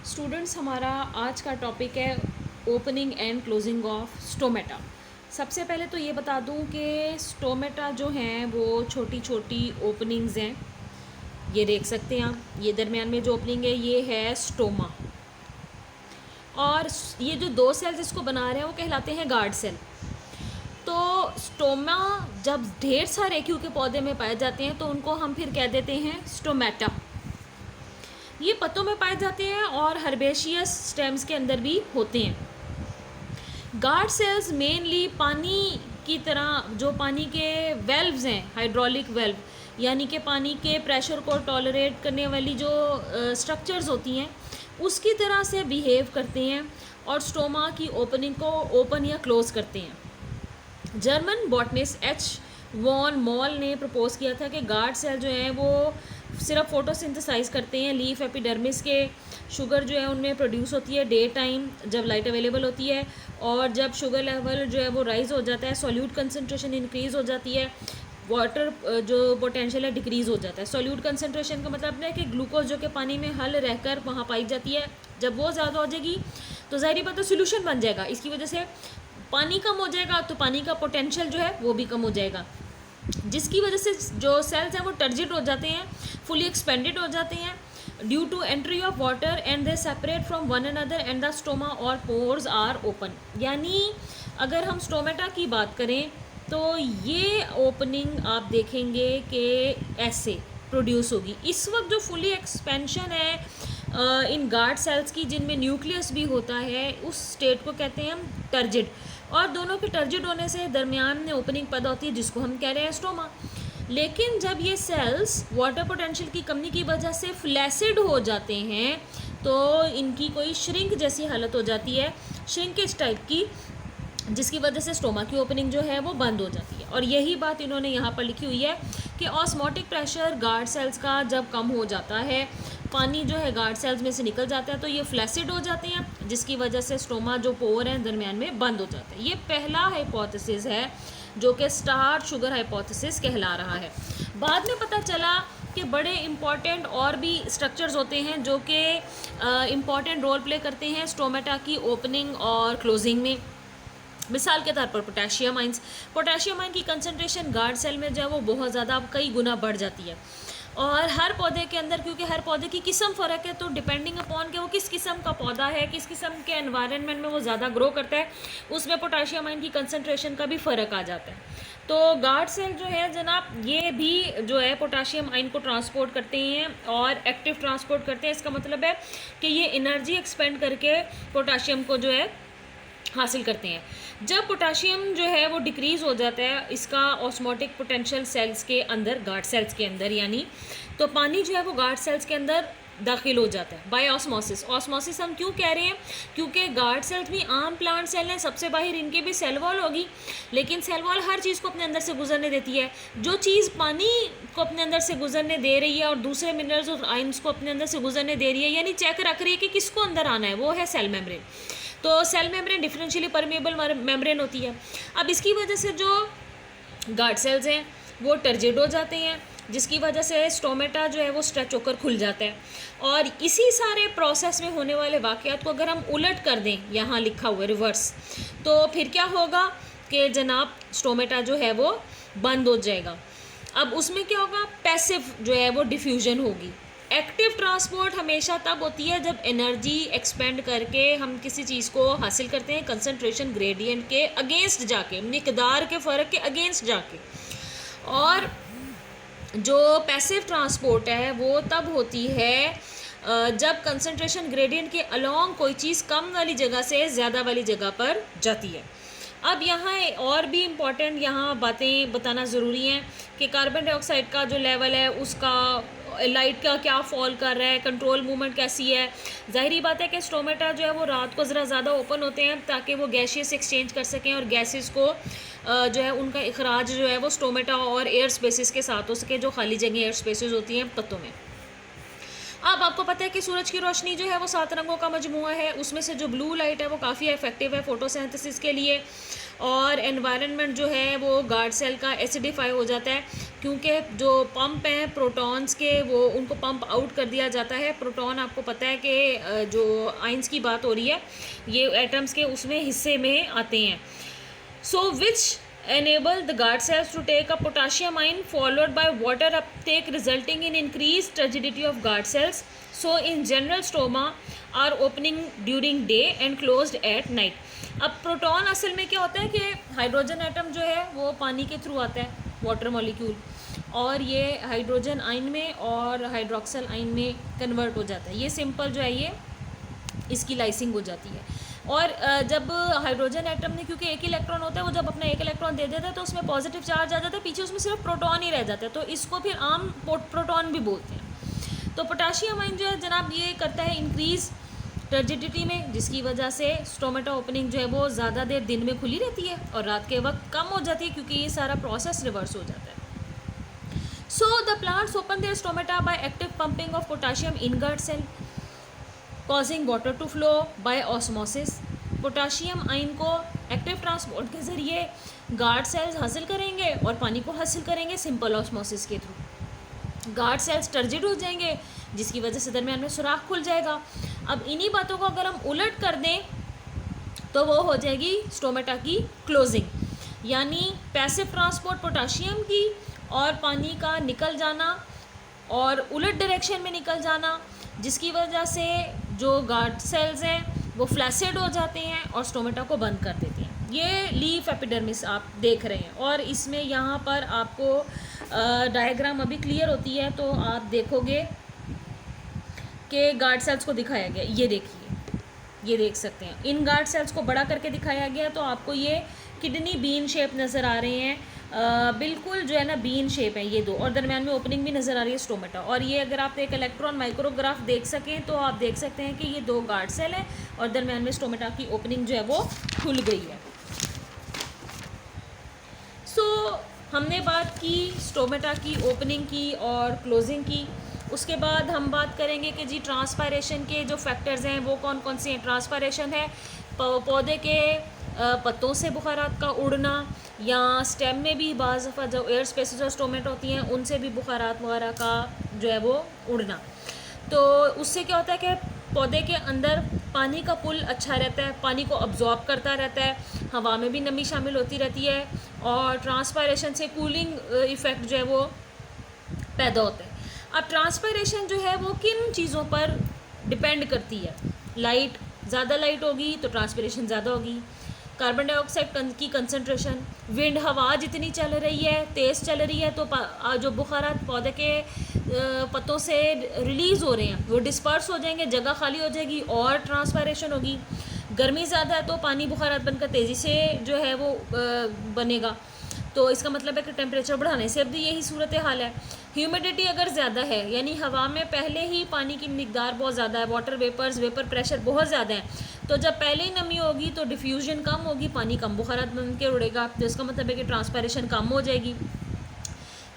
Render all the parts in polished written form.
Students, हमारा आज का टॉपिक है opening and closing of stomata. सबसे पहले तो ये बता दूं कि स्टोमेटा जो हैं वो छोटी छोटी ओपनिंग्स हैं। ये देख सकते हैं आप, ये दरमियान में जो ओपनिंग है ये है स्टोमा। और ये जो दो सेल्स इसको बना रहे हैं वो कहलाते हैं गार्ड सेल। तो स्टोमा जब ढेर सारे क्यू के पौधे में पाए जाते हैं तो उनको हम फिर कह देते हैं स्टोमेटा। ये पत्तों में पाए जाते हैं और हर्बेशियस स्टेम्स के अंदर भी होते हैं। गार्ड सेल्स मेनली पानी की तरह, जो पानी के वेल्व्स हैं, हाइड्रोलिक वेल्व यानी कि पानी के प्रेशर को टॉलरेट करने वाली जो स्ट्रक्चर्स होती हैं उसकी तरह से बिहेव करते हैं और स्टोमा की ओपनिंग को ओपन या क्लोज करते हैं। German botanist H von Mohl ने प्रपोज किया था कि गार्ड सेल जो हैं वो सिर्फ फोटोसिंथेसाइज करते हैं। लीफ एपिडर्मिस के शुगर जो है उनमें प्रोड्यूस होती है डे टाइम जब लाइट अवेलेबल होती है, और जब शुगर लेवल जो है वो राइज़ हो जाता है, सॉल्यूट कंसनट्रेशन इंक्रीज़ हो जाती है, वाटर जो पोटेंशियल है डिक्रीज़ हो जाता है। सॉल्यूट कंसनट्रेशन का मतलब है कि ग्लूकोज जो कि पानी में हल रहकर वहाँ पाई जाती है, जब वो ज़्यादा हो जाएगी तो ज़ाहिर बात है सोल्यूशन बन जाएगा। इसकी वजह से पानी कम हो जाएगा तो पानी का पोटेंशियल जो है वो भी कम हो जाएगा, जिसकी वजह से जो सेल्स हैं वो टर्जिड हो जाते हैं, फुली एक्सपेंडेड हो जाते हैं due to entry of water and they separate from one another and the stoma और पोर्स आर ओपन। यानी अगर हम स्टोमेटा की बात करें तो ये ओपनिंग आप देखेंगे कि ऐसे प्रोड्यूस होगी। इस वक्त जो फुली एक्सपेंशन है इन गार्ड सेल्स की, जिनमें न्यूक्लियस भी होता है, उस स्टेट को कहते हैं हम टर्जिड, और दोनों के टर्जिड होने से दरमियान में ओपनिंग पैदा होती है जिसको हम कह रहे हैं स्टोमा। लेकिन जब ये सेल्स वाटर पोटेंशियल की कमी की वजह से फ्लैसिड हो जाते हैं तो इनकी कोई श्रिंक जैसी हालत हो जाती है, श्रिंकेज टाइप की, जिसकी वजह से स्टोमा की ओपनिंग जो है वो बंद हो जाती है। और यही बात इन्होंने यहाँ पर लिखी हुई है कि ऑस्मोटिक प्रेशर गार्ड सेल्स का जब कम हो जाता है, पानी जो है गार्ड सेल्स में से निकल जाता है तो ये फ्लैसिड हो जाते हैं, जिसकी वजह से स्टोमा जो पोर हैं दरमियान में बंद हो जाता है। ये पहला हाइपोथेसिस है जो कि स्टार्च शुगर हाइपोथेसिस कहला रहा है। बाद में पता चला कि बड़े इम्पॉर्टेंट और भी स्ट्रक्चर्स होते हैं जो कि इम्पॉर्टेंट रोल प्ले करते हैं स्टोमेटा की ओपनिंग और क्लोजिंग में। मिसाल के तौर पर पोटेशियम आइंस। पोटेशियम आइन की कंसनट्रेशन गार्ड सेल में जो है वो बहुत ज़्यादा कई गुना बढ़ जाती है, और हर पौधे के अंदर, क्योंकि हर पौधे की किस्म फ़र्क है, तो डिपेंडिंग अपॉन कि वो किस किस्म का पौधा है, किस किस्म के एनवायरनमेंट में वो ज़्यादा ग्रो करता है, उसमें पोटेशियम आइन की कंसनट्रेशन का भी फ़र्क आ जाता है। तो गार्ड सेल जो है जनाब, ये भी जो है पोटेशियम आइन को ट्रांसपोर्ट करते हैं और एक्टिव ट्रांसपोर्ट करते हैं। इसका मतलब है कि ये एनर्जी एक्सपेंड करके पोटेशियम को जो है हासिल करते हैं। जब पोटेशियम जो है वो डिक्रीज़ हो जाता है इसका ऑस्मोटिक पोटेंशियल सेल्स के अंदर, गार्ड सेल्स के अंदर यानी, तो पानी जो है वो गार्ड सेल्स के अंदर दाखिल हो जाता है बाय ऑस्मोसिस। ऑस्मोसिस हम क्यों कह रहे हैं? क्योंकि गार्ड सेल्स भी आम प्लांट सेल हैं, सबसे बाहर इनके भी सेल वॉल होगी, लेकिन सेल वॉल हर चीज़ को अपने अंदर से गुजरने देती है। जो चीज़ पानी को अपने अंदर से गुजरने दे रही है और दूसरे मिनरल्स और आइंस को अपने अंदर से गुजरने दे रही है, यानी चेक रख रही है कि किसको अंदर आना है, वो है सेल मेम्ब्रेन। तो cell membrane differentially permeable membrane होती है। अब इसकी वजह से जो गार्ड सेल्स हैं वो टर्जिड हो जाते हैं, जिसकी वजह से स्टोमेटा जो है वो स्ट्रेच होकर खुल जाता है। और इसी सारे प्रोसेस में होने वाले वाक़यात को अगर हम उलट कर दें, यहाँ लिखा हुआ है रिवर्स, तो फिर क्या होगा कि जनाब स्टोमेटा जो है वो बंद हो जाएगा। अब उसमें क्या होगा? पैसिव जो है वो डिफ्यूजन होगी। एक्टिव ट्रांसपोर्ट हमेशा तब होती है जब एनर्जी एक्सपेंड करके हम किसी चीज़ को हासिल करते हैं कंसंट्रेशन ग्रेडियंट के अगेंस्ट जाके, मिकदार के फ़र्क के अगेंस्ट जाके। और जो पैसिव ट्रांसपोर्ट है वो तब होती है जब कंसंट्रेशन ग्रेडियंट के अलोंग कोई चीज़ कम वाली जगह से ज़्यादा वाली जगह पर जाती है। अब यहाँ और भी इम्पॉर्टेंट यहाँ बातें बताना ज़रूरी हैं कि कार्बन डाइऑक्साइड का जो लेवल है उसका, लाइट का क्या फॉल कर रहा है, कंट्रोल मूवमेंट कैसी है। ज़ाहिरी बात है कि स्टोमेटा जो है वो रात को ज़रा ज़्यादा ओपन होते हैं ताकि वो गैसियस एक्सचेंज कर सकें और गैसेस को जो है उनका इखराज जो है वो स्टोमेटा और एयर स्पेसिस के साथ हो सके, जो खाली जगह एयर स्पेसिस होती हैं पत्तों में। अब आपको पता है कि सूरज की रोशनी जो है वो 7 रंगों का मजमूआ है, उसमें से जो ब्लू लाइट है वो काफ़ी इफेक्टिव है फोटोसिंथेसिस के लिए, और एनवायरनमेंट जो है वो गार्ड सेल का एसिडिफाई हो जाता है, क्योंकि जो पंप हैं प्रोटॉन्स के वो उनको पंप आउट कर दिया जाता है। प्रोटॉन आपको पता है कि जो आइंस की बात हो रही है ये एटम्स के उसमें हिस्से में आते हैं। So which enable the guard cells to take up potassium ion followed by water uptake resulting in increased rigidity of guard cells. So in general stoma are opening during day and closed at night. अब proton असल में क्या होता है कि hydrogen atom जो है वो पानी के थ्रू आता है, वाटर मॉलिक्यूल, और ये हाइड्रोजन आयन में और हाइड्रोक्सल आयन में कन्वर्ट हो जाता है। ये सिंपल जो है ये इसकी लाइसिंग हो जाती है। और जब हाइड्रोजन एटम ने, क्योंकि एक इलेक्ट्रॉन होता है, वो जब अपना एक इलेक्ट्रॉन दे देता है तो उसमें पॉजिटिव चार्ज आ जाता है, पीछे उसमें सिर्फ प्रोटॉन ही रह जाता है, तो इसको फिर आम प्रोटॉन भी बोलते हैं। तो पोटाशियम आयन जो है जनाब ये करता है इंक्रीज टर्जिडिटी में, जिसकी वजह से स्टोमेटा ओपनिंग जो है वो ज़्यादा देर दिन में खुली रहती है और रात के वक्त कम हो जाती है, क्योंकि ये सारा प्रोसेस रिवर्स हो जाता है। So the plants open their stomata by active pumping of potassium in guard cell, causing water to flow by osmosis. Potassium ion को एक्टिव ट्रांसपोर्ट के ज़रिए गार्ड सेल्स हासिल करेंगे और पानी को हासिल करेंगे सिंपल ऑस्मोसिस के थ्रू। गार्ड सेल्स टर्जिड हो जाएंगे, जिसकी वजह से दरमियान में सुराख खुल जाएगा। अब इन्हीं बातों को अगर हम उलट कर दें तो वो हो जाएगी स्टोमेटा की क्लोजिंग, यानी पैसिव ट्रांसपोर्ट पोटाशियम की और पानी का निकल जाना और उलट डायरेक्शन में निकल जाना, जिसकी वजह से जो गार्ड सेल्स हैं वो फ्लैसिड हो जाते हैं और स्टोमेटा को बंद कर देते हैं। ये लीफ एपिडर्मिस आप देख रहे हैं, और इसमें यहाँ पर आपको डायग्राम अभी क्लियर होती है तो आप देखोगे कि गार्ड सेल्स को दिखाया गया, ये देखिए, ये देख सकते हैं। इन गार्ड सेल्स को बड़ा करके दिखाया गया तो आपको ये किडनी बीन शेप नज़र आ रहे हैं, बिल्कुल जो है ना बीन शेप है ये दो, और दरम्यान में ओपनिंग भी नज़र आ रही है स्टोमेटा। और ये अगर आप एक इलेक्ट्रॉन माइक्रोग्राफ देख सकें तो आप देख सकते हैं कि ये दो गार्ड सेल है और दरम्यान में स्टोमेटा की ओपनिंग जो है वो खुल गई है। हमने बात की स्टोमेटा की ओपनिंग की और क्लोजिंग की। उसके बाद हम बात करेंगे कि जी ट्रांसपायरेशन के जो फैक्टर्स हैं वो कौन कौन से हैं। ट्रांसपायरेशन है पौधे के पत्तों से बुखारात का उड़ना, या स्टेम में भी बाज़ दफ़ा जो एयर स्पेसेस और स्टोमेट होती हैं उनसे भी बुखारात वगैरह का जो है वो उड़ना। तो उससे क्या होता है कि पौधे के अंदर पानी का पुल अच्छा रहता है, पानी को अब्जॉर्ब करता रहता है, हवा में भी नमी शामिल होती रहती है, और ट्रांसपायरेशन से कूलिंग इफ़ेक्ट जो है वो पैदा होता है। अब ट्रांसपायरेशन जो है वो किन चीज़ों पर डिपेंड करती है। लाइट, ज़्यादा लाइट होगी तो ट्रांसपायरेशन ज़्यादा होगी। कार्बन डाइऑक्साइड की कंसनट्रेशन, विंड, हवा जितनी चल रही है, तेज़ चल रही है, तो जो बुखारात पौधे के पत्तों से रिलीज़ हो रहे हैं वो डिस्पर्स हो जाएंगे, जगह खाली हो जाएगी और ट्रांसपायरेशन होगी। गर्मी ज़्यादा है तो पानी बुखारात बनकर तेज़ी से जो है वो बनेगा, तो इसका मतलब है कि टेम्परेचर बढ़ाने से अब यही सूरत हाल है। ह्यूमिडिटी अगर ज़्यादा है, यानी हवा में पहले ही पानी की मिकदार बहुत ज़्यादा है, वाटर वेपर्स, वेपर प्रेशर बहुत ज़्यादा है, तो जब पहले ही नमी होगी तो डिफ्यूजन कम होगी, पानी कम बुखारात बन के उड़ेगा, तो इसका मतलब है कि ट्रांसपायरेशन कम हो जाएगी।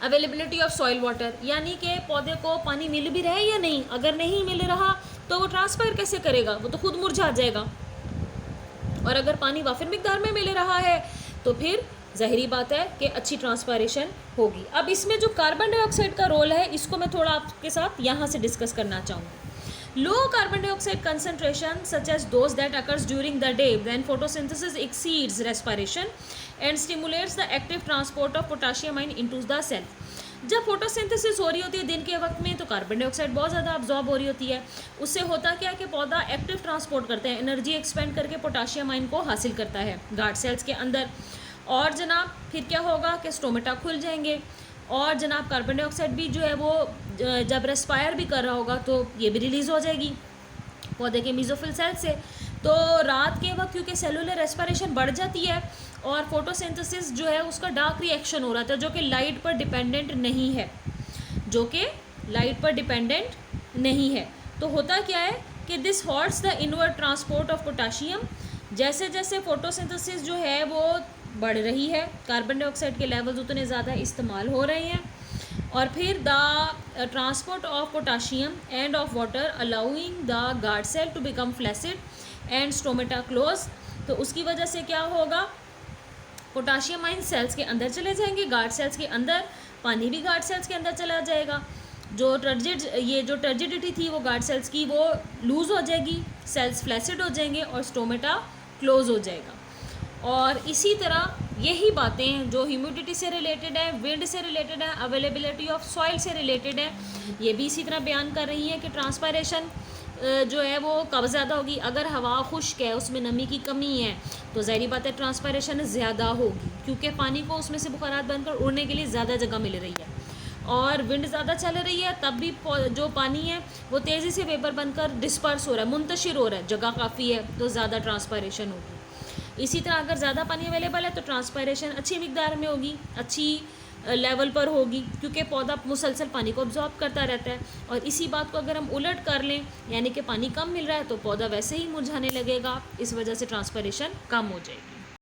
अवेलेबिलिटी ऑफ सॉइल वाटर, यानी कि पौधे को पानी मिल भी रहा है या नहीं, अगर नहीं मिल रहा तो वो ट्रांसपायर कैसे करेगा, वो तो खुद मुरझा जाएगा। और अगर पानी वाफिर मिकदार में मिल रहा है तो फिर ज़ाहिरी बात है कि अच्छी ट्रांसपायरेशन होगी। अब इसमें जो कार्बन डाइऑक्साइड का रोल है इसको मैं थोड़ा आपके साथ यहाँ से डिस्कस करना चाहूँगी। Low carbon dioxide concentration such as those that occurs during the day when photosynthesis exceeds respiration and stimulates the active transport of potassium ion into the cell। जब फोटोसिंथेसिस हो रही होती है दिन के वक्त में तो कार्बन डाइऑक्साइड बहुत ज़्यादा अब्जॉर्ब हो रही होती है, उससे होता क्या है कि पौधा एक्टिव ट्रांसपोर्ट करते हैं, एनर्जी एक्सपेंड करके पोटाशियम आयन को हासिल करता है गार्ड सेल्स के अंदर। और जनाब फिर क्या होगा कि स्टोमेटा खुल जाएंगे, और जनाब कार्बन डाइऑक्साइड भी जो है वो जब रेस्पायर भी कर रहा होगा तो ये भी रिलीज़ हो जाएगी पौधे के मीज़ोफिल सेल से। तो रात के वक्त क्योंकि सेलुलर रेस्पिरेशन बढ़ जाती है और फोटोसिंथेसिस जो है उसका डार्क रिएक्शन हो रहा था, जो कि लाइट पर डिपेंडेंट नहीं है, जो कि लाइट पर डिपेंडेंट नहीं है, तो होता क्या है कि this hurts the inward transport of potassium. जैसे जैसे फोटोसिंथेसिस जो है वो बढ़ रही है, कार्बन डाइऑक्साइड के लेवल्स उतने ज़्यादा इस्तेमाल हो रहे हैं, और फिर the transport of potassium and of water allowing the guard cell to become flaccid and stomata close. तो उसकी वजह से क्या होगा, पोटाशियम आयन सेल्स के अंदर चले जाएंगे, गार्ड सेल्स के अंदर, पानी भी गार्ड सेल्स के अंदर चला जाएगा। जो टर्जिडिटी थी वो गार्ड सेल्स की वो लूज़ हो जाएगी, सेल्स फ्लैसिड हो जाएंगे और स्टोमेटा क्लोज हो जाएगा। और इसी तरह यही बातें जो ह्यूमिडिटी से रिलेटेड है, विंड से रिलेटेड है, अवेलेबिलिटी ऑफ सॉइल से रिलेटेड है, ये भी इसी तरह बयान कर रही है कि ट्रांसपायरेशन जो है वो कब ज़्यादा होगी। अगर हवा खुश्क है, उसमें नमी की कमी है, तो ज़ाहिर बात है ट्रांसपायरेशन ज़्यादा होगी, क्योंकि पानी को उसमें से बुखारात बनकर उड़ने के लिए ज़्यादा जगह मिल रही है। और विंड ज़्यादा चल रही है तब भी जो पानी है वो तेज़ी से वेपर बनकर डिस्पर्स हो रहा है, मुंतशिर हो रहा है, जगह काफ़ी है तो ज़्यादा ट्रांसपायरेशन होगी। इसी तरह अगर ज़्यादा पानी अवेलेबल है तो ट्रांसपायरेशन अच्छी मिकदार में होगी, अच्छी लेवल पर होगी, क्योंकि पौधा मुसलसल पानी को अब्जॉर्ब करता रहता है। और इसी बात को अगर हम उलट कर लें, यानी कि पानी कम मिल रहा है तो पौधा वैसे ही मुरझाने लगेगा, इस वजह से ट्रांसपायरेशन कम हो जाएगी।